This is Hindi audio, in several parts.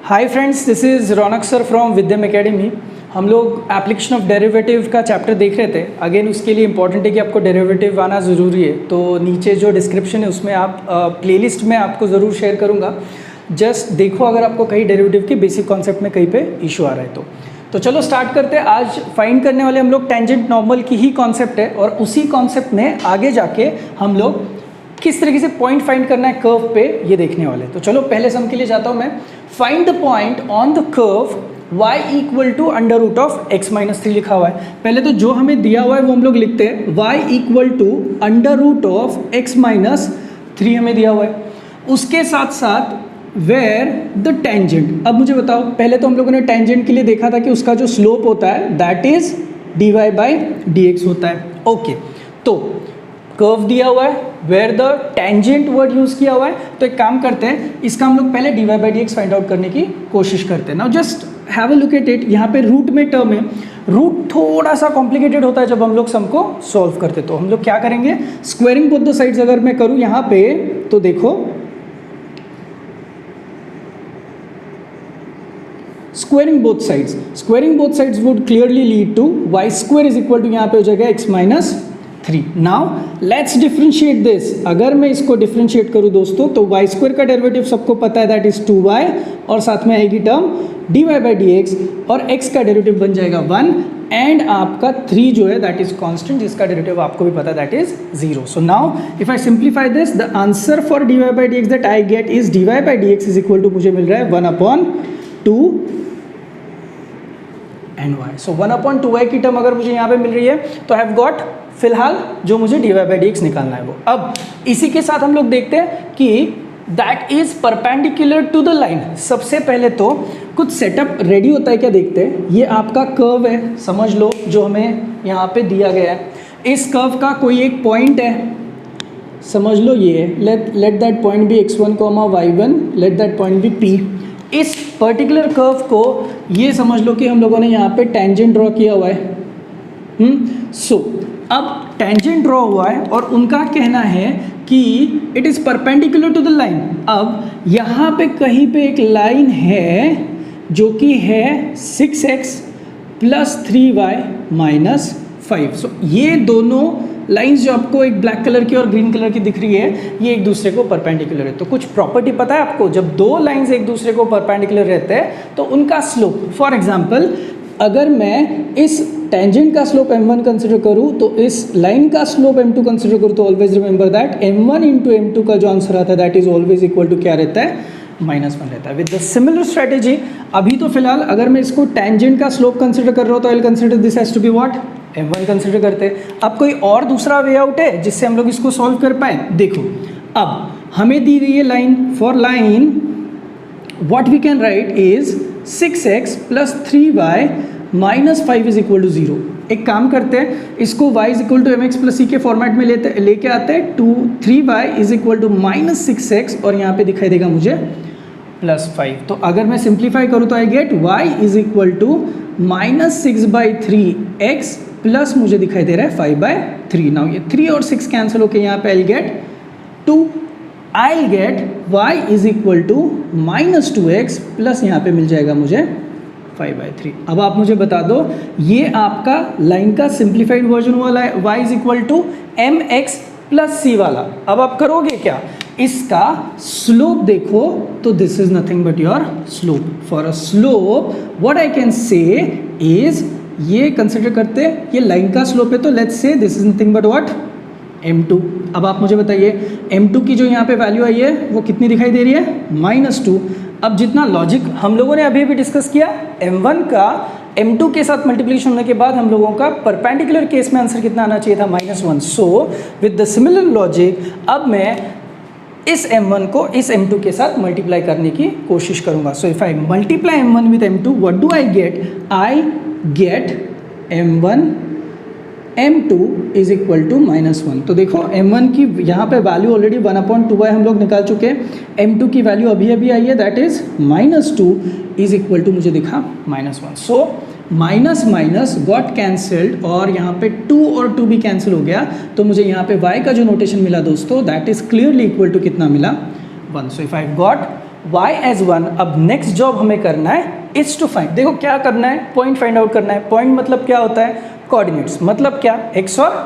Hi friends, this is Raunak sir from Vidyam academy. हम लोग एप्लीकेशन ऑफ डेरिवेटिव का चैप्टर देख रहे थे। अगेन उसके लिए इंपॉर्टेंट है कि आपको डेरिवेटिव आना ज़रूरी है, तो नीचे जो डिस्क्रिप्शन है उसमें आप प्लेलिस्ट में आपको ज़रूर शेयर करूँगा। जस्ट देखो अगर आपको कहीं डेरिवेटिव के बेसिक कॉन्सेप्ट में कहीं पे इशू आ रहा है तो चलो स्टार्ट करते हैं। आज फाइंड करने वाले हम लोग टेंजेंट नॉर्मल की ही कॉन्सेप्ट है, और उसी कॉन्सेप्ट में आगे जाके हम लोग किस तरीके से पॉइंट फाइंड करना है कर्व पे, ये देखने वाले। तो चलो पहले सम के लिए जाता हूँ मैं। Find the point on the curve y equal to under root of x minus 3 लिखा हुआ है। पहले तो जो हमें दिया हुआ है वो हम लोग लिखते हैं, y equal to under root of x minus 3 हमें दिया हुआ है। उसके साथ साथ वेयर द टेंजेंट। अब मुझे बताओ, पहले तो हम लोगों ने टेंजेंट के लिए देखा था कि उसका जो स्लोप होता है that is dy by dx होता है। ओके, तो कर्व दिया हुआ है, where the tangent word use किया हुआ है। तो एक काम करते हैं, इसका हम लोग पहले dy by dx find out करने की कोशिश करते हैं। Now just have a look at it. यहाँ पे रूट में टर्म है। रूट थोड़ा सा कॉम्प्लिकेटेड होता है जब हम लोग सम को सॉल्व करते, तो हम लोग क्या करेंगे, स्क्वायरिंग बोथ द साइड्स अगर मैं करूँ यहाँ पे, तो देखो squaring both sides would clearly lead to y square is equal to यहाँ पे हो जाएगा x minus 3। Now let's differentiate this. अगर मैं इसको डिफरेंशिएट करूँ दोस्तों, तो y स्क्वायर का डेरिवेटिव सबको पता है दैट इज 2y, और साथ में आएगी टर्म dy बाई dx, और x का डेरिवेटिव बन जाएगा 1, एंड आपका 3 जो है दैट इज कांस्टेंट, जिसका डेरिवेटिव आपको भी पता है that is 0। So now if I simplify this, the answer for dy by dx that I get is dy by dx is equal to, मुझे मिल रहा है 1/2 एंड y। सो 1/2y की टर्म अगर मुझे यहाँ पे मिल रही है, तो आई हैव गॉट फिलहाल जो मुझे dy बाई dx निकालना है वो। अब इसी के साथ हम लोग देखते हैं कि that is perpendicular to the line. सबसे पहले तो कुछ सेटअप रेडी होता है क्या, देखते हैं। ये आपका कर्व है, समझ लो, जो हमें यहाँ पे दिया गया है। इस कर्व का कोई एक पॉइंट है, समझ लो ये let that point be x1, y1, let that point be p। इस पर्टिकुलर कर्व को ये समझ लो कि हम लोगों ने यहाँ पे टेंजेंट ड्रॉ किया हुआ है। सो अब टेंजेंट ड्रॉ हुआ है और उनका कहना है कि it is perpendicular to the line. अब यहाँ पे कहीं पे एक लाइन है जो कि है 6x प्लस 3y माइनस 5। सो ये दोनों लाइंस जो आपको एक ब्लैक कलर की और ग्रीन कलर की दिख रही है, ये एक दूसरे को परपेंडिकुलर है। तो कुछ प्रॉपर्टी पता है आपको, जब दो लाइंस एक दूसरे को परपेंडिकुलर रहते हैं तो उनका स्लोप, फॉर एग्जांपल अगर मैं इस टेंजेंट का स्लोप m1 कंसिडर करूं, तो इस लाइन का स्लोप m2 कंसिडर करूं, तो always remember that m1 into m2 का जो आंसर आता है that is always equal to क्या रहता है, -1 रहता है। विद द सिमिलर स्ट्रेटेजी, अभी तो फिलहाल अगर मैं इसको टेंजेंट का स्लोप कंसिडर कर रहा हूँ, तो I will consider this has to be what, m1 consider करते हैं। अब कोई और दूसरा वे आउट है जिससे हम लोग इसको सॉल्व कर पाए। देखो, अब हमें दी गई है line, for line what we can write is 6x plus 3y minus 5 is equal to 0। एक काम करते हैं, इसको y is equal to mx plus c के फॉर्मेट में लेके आते हैं। 3y is equal to minus 6x, और यहाँ पे दिखाई देगा मुझे प्लस 5। तो अगर मैं सिंप्लीफाई करूँ तो I get y is equal to minus 6/3x plus मुझे दिखाई दे रहा है 5/3। नाउ ये 3 और 6 कैंसिल होके यहाँ पे I get 2। I get y is equal to minus 2x plus यहाँ पे मिल जाएगा मुझे 5/3। अब आप मुझे बता दो, ये आपका लाइन का सिंप्लीफाइड वर्जन वाला है, y is equal to mx plus c वाला। अब आप करोगे क्या, इसका स्लोप देखो, तो this is nothing but your slope. For a slope what I can say is, ये कंसिडर करते ये लाइन का स्लोप है, तो let's say this is nothing but what, m2। अब आप मुझे बताइए, m2 की जो यहाँ पे वैल्यू आई है वो कितनी दिखाई दे रही है, -2। अब जितना लॉजिक हम लोगों ने अभी भी डिस्कस किया, m1 का m2 के साथ मल्टीप्लिकेशन होने के बाद हम लोगों का परपेंडिकुलर केस में आंसर कितना आना चाहिए था, -1। So with the similar logic, अब मैं इस m1 को इस m2 के साथ मल्टीप्लाई करने की कोशिश करूंगा। So if I multiply m1 with m2, what do I get, I get m1 m2 is equal to -1। तो देखो m1 की यहाँ पे वैल्यू ऑलरेडी 1/2y हम लोग निकाल चुके हैं। m2 की वैल्यू अभी अभी आई है, that is -2 is equal to मुझे दिखा -1। So minus minus got cancelled, और यहाँ पे 2 और 2 भी कैंसिल हो गया, तो मुझे यहाँ पे y का जो नोटेशन मिला दोस्तों that is clearly equal to कितना मिला, 1। So if I got y as 1। अब नेक्स्ट जॉब हमें करना है इज टू फाइंड, देखो क्या करना है, पॉइंट फाइंड आउट करना है। पॉइंट मतलब क्या होता है, कोऑर्डिनेट्स, मतलब क्या, x और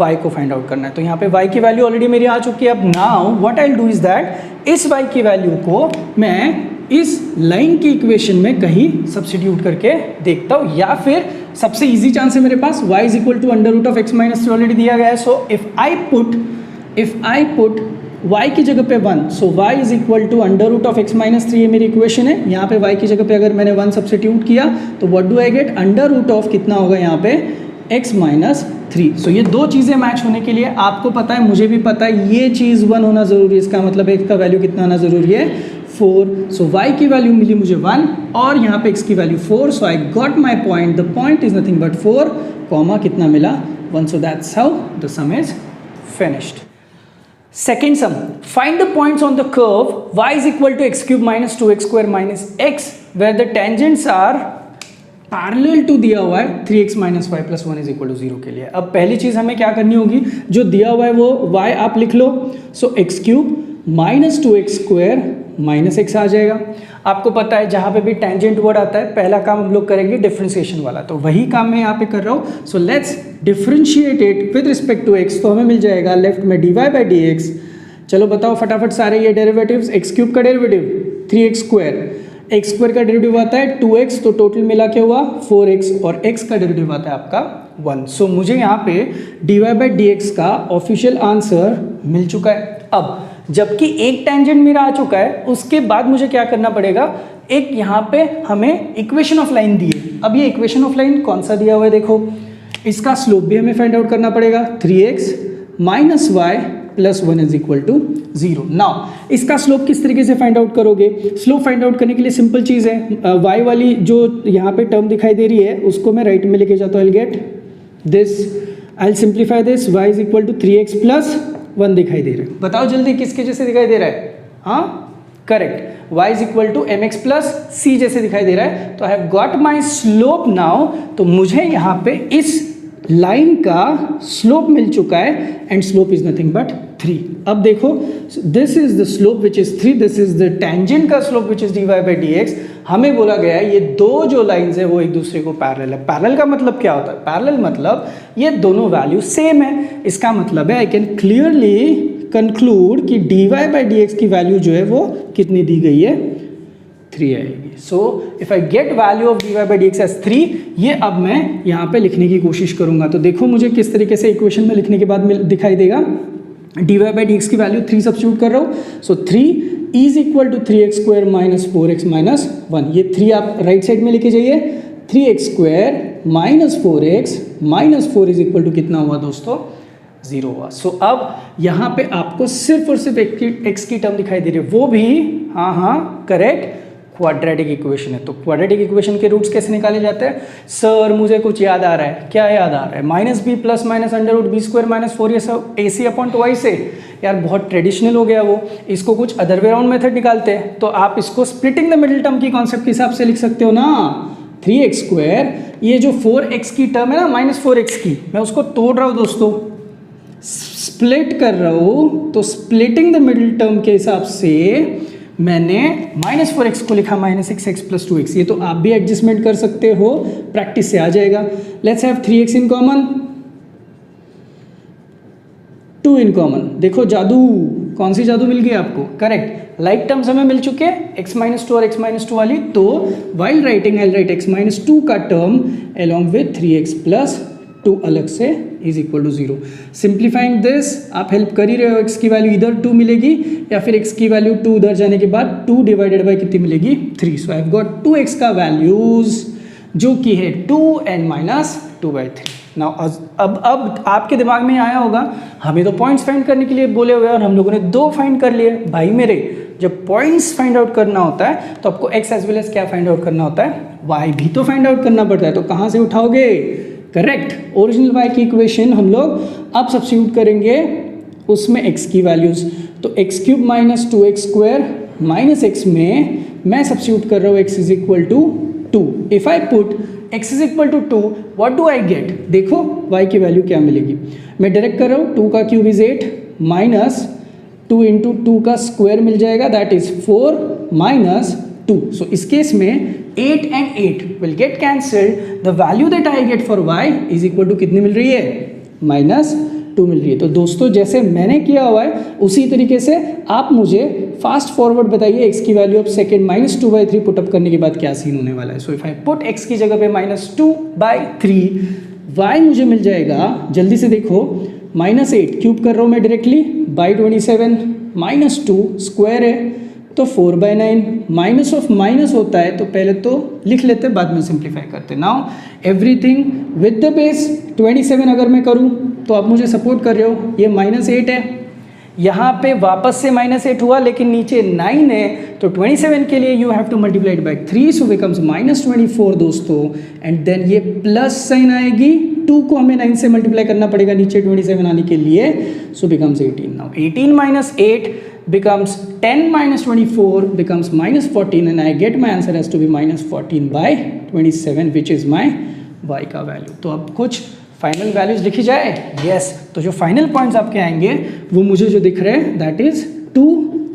y को फाइंड आउट करना है। तो यहाँ पे y की वैल्यू ऑलरेडी मेरी आ चुकी है। अब now what I will do is that, इस y की वैल्यू को मैं इस लाइन की इक्वेशन में कहीं सब्स्टिट्यूट करके देखता हूँ, या फिर सबसे इजी चांस है मेरे पास, y is equal to under root of x minus 3 already दिया गया है। So if I put y की जगह पे 1, so y is equal to under root of x minus 3, ये मेरी इक्वेशन है। यहाँ पे y की जगह पे अगर मैंने 1 सब्स्टिट्यूट किया तो what do I get, under root of कितना होगा यहाँ पे x माइनस 3। सो ये दो चीज़ें मैच होने के लिए आपको पता है, मुझे भी पता है, ये चीज़ 1 होना ज़रूरी है, इसका मतलब x का वैल्यू कितना आना ज़रूरी है, 4। सो y की वैल्यू मिली मुझे 1 और यहाँ पे x की value 4। So I got my point, the point is nothing but 4, comma कितना मिला, 1। So that's how the some is finished. Second sum, find the points on the curve y is equal to x cube minus 2x square minus x where the tangents are parallel to दिया हुआ है 3x minus Y plus 1 is equal to 0 के लिए। अब पहली चीज़ हमें क्या करनी होगी, जो दिया हुआ है वो y आप लिख लो। सो x cube minus 2x square minus x आ जाएगा। आपको पता है जहाँ पे भी टेंजेंट वर्ड आता है पहला काम हम लोग करेंगे डिफरेंशिएशन वाला, तो वही काम मैं यहाँ पे कर रहा हूँ। So let's differentiate it with respect to x, तो हमें मिल जाएगा लेफ्ट में dy बाई डी एक्स। चलो बताओ फटाफट सारे ये डेरिवेटिव्स, x क्यूब का derivative 3x square, x square का डेरिवेटिव आता है 2x, तो टोटल मिला के हुआ 4x, और x का डेरिवेटिव आता है आपका 1। सो मुझे यहाँ पे dy बाई डी एक्स का ऑफिशियल आंसर मिल चुका है। अब जबकि एक टेंजेंट मेरा आ चुका है, उसके बाद मुझे क्या करना पड़ेगा, एक यहाँ पे हमें इक्वेशन ऑफ लाइन दी है। अब ये इक्वेशन ऑफ लाइन कौन सा दिया हुआ है, देखो इसका स्लोप भी हमें फाइंड आउट करना पड़ेगा, 3x minus Y plus 1 is equal to 0। Now इसका स्लोप किस तरीके से फाइंड आउट करोगे, स्लोप फाइंड आउट करने के लिए सिंपल चीज़ है, y वाली जो यहाँ पे टर्म दिखाई दे रही है उसको मैं राइट में लेके जाता हूँ, I get this, I will simplify this, y is equal to 3x plus 1 दिखाई दे रहा है। बताओ जल्दी किसके जैसे दिखाई दे रहा है, हाँ correct, y is equal to M X plus C जैसे दिखाई दे रहा है। तो I have got my slope now, तो मुझे यहाँ पे इस लाइन का स्लोप मिल चुका है and slope is nothing but 3। अब देखो this is the slope which is 3, this is the tangent का slope which is D Y by D X. हमें बोला गया है ये दो जो लाइंस है वो एक दूसरे को पैरेलल है। पैरेलल का मतलब क्या होता है, पैरेलल मतलब ये दोनों वैल्यू सेम है। इसका मतलब है आई कैन क्लियरली कंक्लूड कि D Y by D X की वैल्यू जो है वो कितनी दी गई है, 3 आएगी। So if I get value of D Y by D X as 3, ये अब मैं यहाँ पे लिखने की कोशिश करूंगा। तो देखो मुझे किस तरीके से इक्वेशन में लिखने के बाद दिखाई देगा, D Y by D X की वैल्यू 3 सब्स्टिट्यूट कर रहा हूँ। So 3 is equal to 3x square minus 4x minus 1, ये 3 आप राइट साइड में लेके जाइए, 3x square minus 4x minus 4 is equal to कितना हुआ दोस्तों, 0 हुआ। सो अब यहाँ पे आपको सिर्फ और सिर्फ x की टर्म दिखाई दे रही है, वो भी हाँ करेक्ट क्वाड्रेटिक इक्वेशन है। तो क्वाड्रेटिक इक्वेशन के रूट्स कैसे निकाले जाते हैं, सर मुझे कुछ याद आ रहा है, क्या याद आ रहा है, minus B plus minus under root B square minus 4 ये सब A C upon two Y से। यार बहुत ट्रेडिशनल हो गया वो, इसको कुछ अदर वे राउंड मेथड निकालते हैं, तो आप इसको स्प्लिटिंग द मिडिल टर्म की कॉन्सेप्ट के हिसाब से लिख सकते हो ना, 3x स्क्वायर, ये जो 4x की टर्म है ना माइनस 4x की, मैं उसको तोड़ रहा हूँ दोस्तों, स्प्लिट कर रहा हूँ। तो स्प्लिटिंग द मिडिल टर्म के हिसाब से मैंने माइनस 4x को लिखा माइनस x प्लस 2x। ये तो आप भी एडजस्टमेंट कर सकते हो, प्रैक्टिस से आ जाएगा। Let's have 3x in common, 2 in common. देखो जादू, कौन सी जादू मिल गई आपको, करेक्ट, लाइक टर्म्स हमें मिल चुके हैं, x माइनस 2 और x माइनस 2 वाली। तो while writing I right x minus 2 का term along with 3x plus 2 अलग से is equal to 0। Simplifying this, आप हेल्प कर ही रहे हो, x की वैल्यू इधर 2 मिलेगी या फिर x की वैल्यू 2 उधर जाने के बाद 2 डिवाइडेड बाई कितनी मिलेगी, 3। सो आई हैव गॉट 2x का वैल्यूज जो कि है 2n माइनस 2/3। नाउ अब आपके दिमाग में आया होगा, हमें तो पॉइंट्स फाइंड करने के लिए बोले हुए और हम लोगों ने 2 फाइंड कर लिए। भाई मेरे, जब पॉइंट्स फाइंड आउट करना होता है तो आपको x एज वेल एज क्या फाइंड आउट करना होता है, y भी तो फाइंड आउट करना पड़ता है। तो कहाँ से उठाओगे, करेक्ट, ओरिजिनल y की इक्वेशन हम लोग अब सब्स्टिट्यूट करेंगे उसमें x की वैल्यूज। तो x cube minus 2x square minus x में मैं सब्स्टिट्यूट कर रहा हूँ x is equal to 2। If I put x is equal to 2, what do I get, देखो y की वैल्यू क्या मिलेगी, मैं डायरेक्ट कर रहा हूँ, 2 का क्यूब इज 8 माइनस 2 इंटू 2 का स्क्वायर मिल जाएगा, दैट इज 4 माइनस 2. सो इस केस में 8 and 8 will get cancelled. The value that I get for y is equal to कितनी मिल रही है? -2 मिल रही है. तो दोस्तों जैसे मैंने किया हुआ है उसी तरीके से आप मुझे फास्ट फॉरवर्ड बताइए x की वैल्यू ऑफ सेकेंड -2/3 पुटअप करने के बाद क्या सीन होने वाला है. So if I put x की जगह पे -2/3, y मुझे मिल जाएगा, जल्दी से देखो, -8 क्यूब कर रहा हूँ मैं डायरेक्टली, बाई 27, -2 स्क्वायर है तो 4/9. माइनस ऑफ माइनस होता है तो पहले तो लिख लेते, बाद में सिंप्लीफाई करते. Now everything with the base 27 अगर मैं करूं तो आप मुझे सपोर्ट कर रहे हो, ये -8 है, यहाँ पे वापस से -8 हुआ लेकिन नीचे 9 है, तो 27 के लिए you have to multiply by 3, so becomes -24 दोस्तों. एंड देन ये प्लस साइन आएगी, 2 को हमें 9 से मल्टीप्लाई करना पड़ेगा नीचे 27 आने के लिए, सो becomes 18. Now 18 minus 8 becomes 10 minus 24 becomes -14, and I get my answer has to be -14/27, which is my y का वैल्यू. तो अब कुछ फाइनल वैल्यूज लिखी जाए. यस, तो जो फाइनल पॉइंट्स आपके आएंगे वो मुझे जो दिख रहे हैं दैट इज 2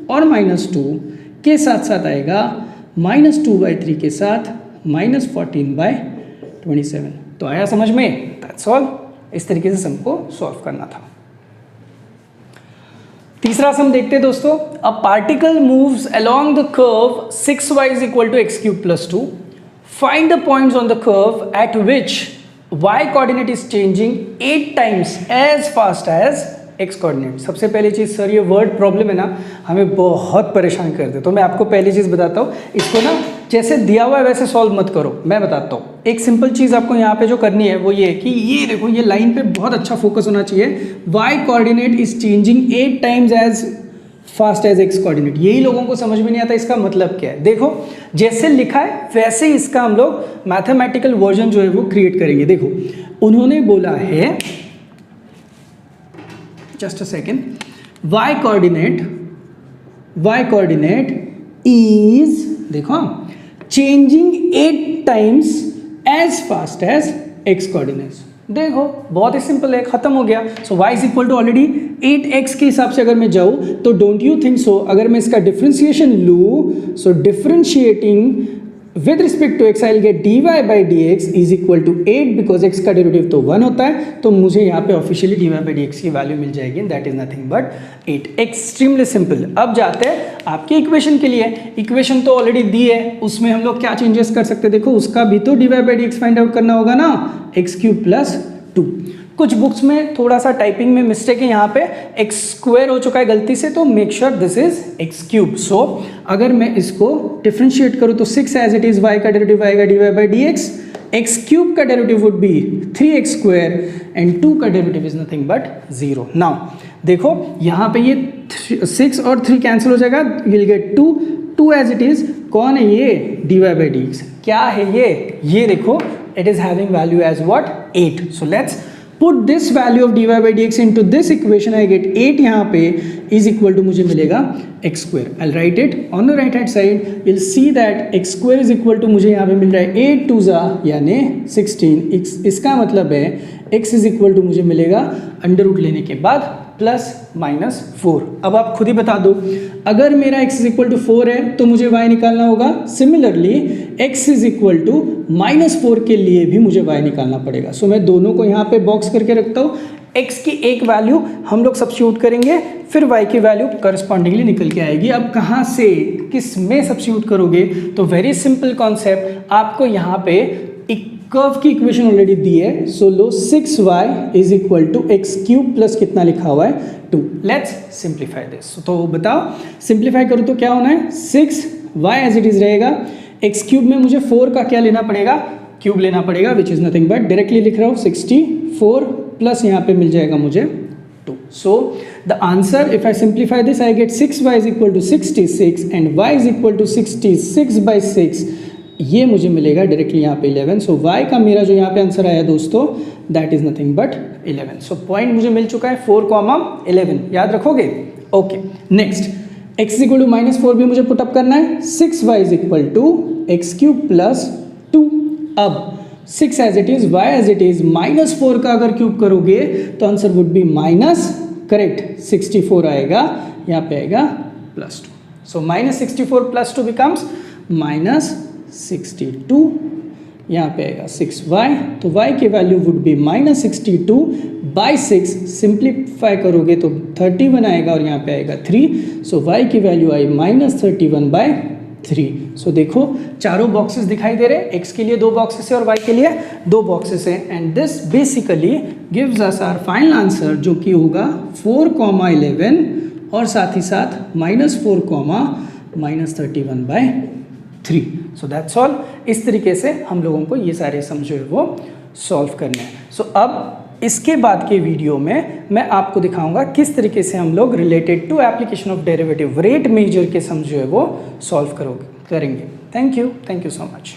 और -2 के साथ साथ आएगा -2/3 के साथ -14/27. तो आया समझ में? That's all. इस तरीके से सम को सॉल्व करना था. तीसरा सम देखते हैं दोस्तों. A particle moves along the curve 6y is equal to x³ + 2. Find the points on the curve at which y coordinate is changing 8 times as fast as x coordinate. सबसे पहली चीज़ सर, ये वर्ड प्रॉब्लम है ना, हमें बहुत परेशान करते हैं. तो मैं आपको पहली चीज़ बताता हूँ, इसको ना जैसे दिया हुआ है वैसे सॉल्व मत करो. मैं बताता हूँ. एक सिंपल चीज़ आपको यहाँ पे जो करनी है वो ये है कि ये देखो, ये लाइन पे बहुत अच्छा फोकस होना चाहिए. y coordinate is changing 8 times as fast as x coordinate. यही लोगों को समझ में नहीं आता इसका मतलब क्या है. देखो जैसे लिखा है वैसे ही इसका हम लोग मैथमेटिकल वर्जन जो है वो क्रिएट करेंगे. देखो उन्होंने बोला है, just a second, y coordinate is, देखो, changing 8 times as fast as x coordinates. देखो बहुत ही सिंपल है, खत्म हो गया. So y is equal to already 8x के हिसाब से अगर मैं जाऊँ तो डोंट यू थिंक सो, अगर मैं इसका डिफ्रेंशिएशन लूँ, so differentiating with respect to x I will get dy/dx is equal to 8, because x का डेरिवेटिव तो 1 होता है, तो मुझे यहाँ पे ऑफिशियली dy/dx की वैल्यू मिल जाएगी, that is nothing but 8. Extremely simple. अब जाते हैं आपकी इक्वेशन के लिए. इक्वेशन तो ऑलरेडी दी है, उसमें हम लोग क्या चेंजेस कर सकते हैं. देखो उसका भी तो dy/dx फाइंड आउट करना होगा ना, x³ + 2. कुछ बुक्स में थोड़ा सा टाइपिंग में मिस्टेक है, यहाँ पे x² हो चुका है गलती से, तो make sure this is x³. सो अगर मैं इसको डिफ्रेंशिएट करूँ तो 6 एज इट इज, y का डेरिवेटिव आएगा dy/dx, x³ का derivative would be 3x² and 2 का derivative is nothing but 0. Now देखो यहाँ पे ये 6 और 3 कैंसिल हो जाएगा, will get 2 as it is. कौन है ये? dy/dx. क्या है ये देखो, it is having value as what? 8. So let's put this value of dy/dx into this equation. I get 8 यहाँ पे is equal to मुझे मिलेगा x². I'll write it on the right hand side. You'll see that x² is equal to मुझे यहाँ पे मिल रहा है 8 2 यानी 16. इसका मतलब है x is equal to मुझे मिलेगा अंडर रूट लेने के बाद +-4. अब आप खुद ही बता दो, अगर मेरा x इज इक्वल टू 4 है तो मुझे y निकालना होगा. Similarly x is equal to -4 के लिए भी मुझे y निकालना पड़ेगा. सो मैं दोनों को यहाँ पे बॉक्स करके रखता हूँ. x की एक वैल्यू हम लोग सब्स्टिट्यूट करेंगे, फिर y की वैल्यू करस्पॉन्डिंगली निकल के आएगी. अब कहाँ से किस में सब्स्टिट्यूट करोगे? तो वेरी सिंपल कॉन्सेप्ट. आपको यहाँ पे कर्व की इक्वेशन ऑलरेडी दी है. सो लो 6y is equal to x³ plus कितना लिखा हुआ है 2. Let's simplify this. तो बताओ सिंप्लीफाई करूँ तो क्या होना है? 6y एज इट इज रहेगा. x³ में मुझे 4 का क्या लेना पड़ेगा? क्यूब लेना पड़ेगा, which is nothing but directly लिख रहा हूँ 64 प्लस यहाँ पे मिल जाएगा मुझे 2. So the answer if I simplify this I get 6y is equal to 66 and y is equal to 66/6. ये मुझे मिलेगा डायरेक्टली यहाँ पे 11. सो y का मेरा जो यहाँ पे आंसर आया दोस्तों that is nothing but 11. So point मुझे मिल चुका है 4,11. याद रखोगे? Okay. Next x is equal to -4 भी मुझे पुटअप करना है. 6y is equal to x³ + 2. अब 6 as it is, y as it is, -4 का अगर क्यूब करोगे तो आंसर वुड बी करेक्ट 64 आएगा. यहाँ पे आएगा +2. सो -64 + 2 बिकम्स -62. यहाँ पे आएगा 6y, तो y की वैल्यू वुड बी -62/6. सिंप्लीफाई करोगे तो 31 आएगा और यहाँ पे आएगा 3. सो y की वैल्यू आई -31/3. सो देखो चारों बॉक्सेस दिखाई दे रहे हैं, x के लिए 2 बॉक्सेस है और y के लिए 2 बॉक्सेस है. And this basically gives us our final answer, जो कि होगा 4,11 और साथ ही साथ -4, -31/3. So that's all. इस तरीके से हम लोगों को ये सारे सम जो है वो सॉल्व करने हैं. सो अब इसके बाद के वीडियो में मैं आपको दिखाऊंगा किस तरीके से हम लोग related to application of derivative rate measure के सम जो है वो सॉल्व करेंगे. Thank you so much.